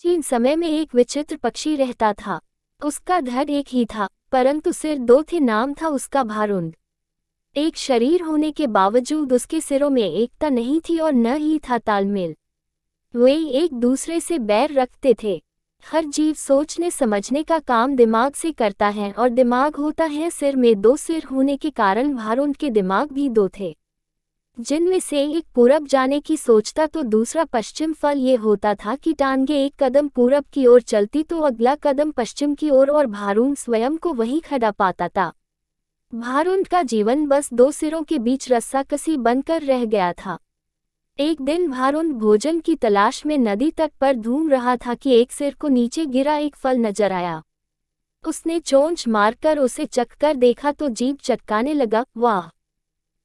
प्राचीन समय में एक विचित्र पक्षी रहता था। उसका धड़ एक ही था, परंतु सिर दो थे। नाम था उसका भारुंड। एक शरीर होने के बावजूद उसके सिरों में एकता नहीं थी और न ही था तालमेल। वे एक दूसरे से बैर रखते थे। हर जीव सोचने समझने का काम दिमाग से करता है और दिमाग होता है सिर में। दो सिर होने के कारण भारुंड के दिमाग भी दो थे, जिनमें से एक पूरब जाने की सोचता तो दूसरा पश्चिम। फल ये होता था कि टांगे एक कदम पूरब की ओर चलती तो अगला कदम पश्चिम की ओर, और भारुंड स्वयं को वहीं खड़ा पाता था। भारुंड का जीवन बस दो सिरों के बीच रस्साकसी बनकर रह गया था। एक दिन भारुंड भोजन की तलाश में नदी तट पर घूम रहा था कि एक सिर को नीचे गिरा एक फल नजर आया। उसने चोंच मारकर उसे चखकर देखा तो जीभ चटकाने लगा। वाह,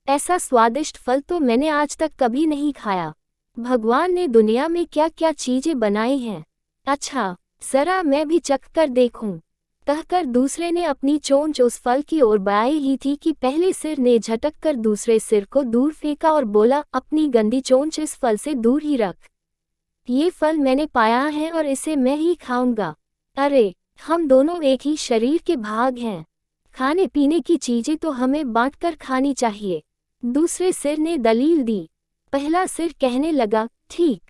ऐसा स्वादिष्ट फल तो मैंने आज तक कभी नहीं खाया। भगवान ने दुनिया में क्या क्या चीजें बनाई हैं। अच्छा, जरा मैं भी चखकर देखूं। कहकर दूसरे ने अपनी चोंच उस फल की ओर बढ़ाई ही थी कि पहले सिर ने झटक कर दूसरे सिर को दूर फेंका और बोला, अपनी गंदी चोंच इस फल से दूर ही रख। ये फल मैंने पाया है और इसे मैं ही खाऊंगा। अरे, हम दोनों एक ही शरीर के भाग हैं। खाने पीने की चीजें तो हमें बांटकर खानी चाहिए। दूसरे सिर ने दलील दी। पहला सिर कहने लगा, ठीक,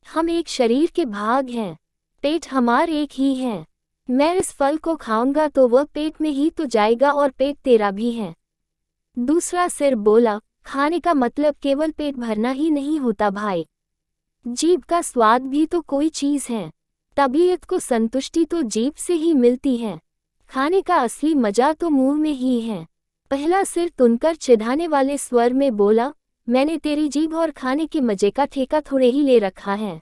हम एक शरीर के भाग हैं। पेट हमारे एक ही है। मैं इस फल को खाऊंगा तो वह पेट में ही तो जाएगा और पेट तेरा भी है। दूसरा सिर बोला, खाने का मतलब केवल पेट भरना ही नहीं होता भाई। जीभ का स्वाद भी तो कोई चीज है। तबीयत को संतुष्टि तो जीभ से ही मिलती है। खाने का असली मजा तो मुंह में ही है। पहला सिर तुनकर चिढ़ाने वाले स्वर में बोला, मैंने तेरी जीभ और खाने के मजे का ठेका थोड़े ही ले रखा है।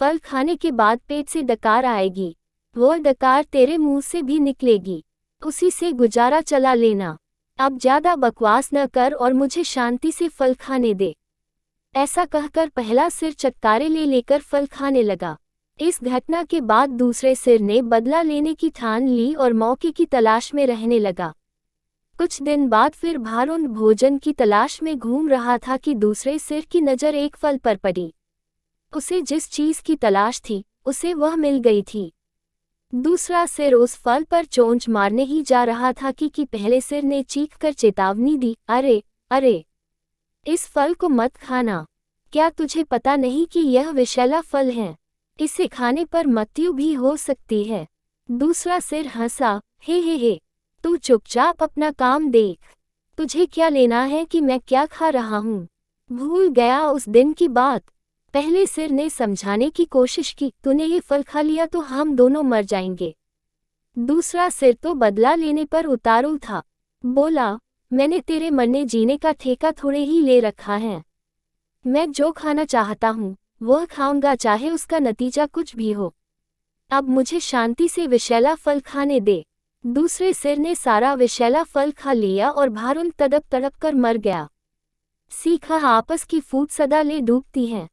फल खाने के बाद पेट से डकार आएगी, वो डकार तेरे मुंह से भी निकलेगी। उसी से गुजारा चला लेना। अब ज्यादा बकवास न कर और मुझे शांति से फल खाने दे। ऐसा कहकर पहला सिर चटकारे ले लेकर फल खाने लगा। इस घटना के बाद दूसरे सिर ने बदला लेने की ठान ली और मौके की तलाश में रहने लगा। कुछ दिन बाद फिर भारुंड भोजन की तलाश में घूम रहा था कि दूसरे सिर की नज़र एक फल पर पड़ी। उसे जिस चीज की तलाश थी, उसे वह मिल गई थी। दूसरा सिर उस फल पर चोंच मारने ही जा रहा था कि पहले सिर ने चीखकर चेतावनी दी, अरे अरे, इस फल को मत खाना। क्या तुझे पता नहीं कि यह विषैला फल है? इसे खाने पर मृत्यु भी हो सकती है। दूसरा सिर हंसा, हे, तू चुपचाप अपना काम देख। तुझे क्या लेना है कि मैं क्या खा रहा हूँ? भूल गया उस दिन की बात। पहले सिर ने समझाने की कोशिश की, तूने ये फल खा लिया तो हम दोनों मर जाएंगे। दूसरा सिर तो बदला लेने पर उतारू था। बोला, मैंने तेरे मरने जीने का ठेका थोड़े ही ले रखा है। मैं जो खाना चाहता हूँ वह खाऊंगा, चाहे उसका नतीजा कुछ भी हो। अब मुझे शांति से विषैला फल खाने दे। दूसरे सिर ने सारा विषैला फल खा लिया और भारुंड तड़प तड़प कर मर गया। सीखा, आपस की फूट सदा ले डूबती है।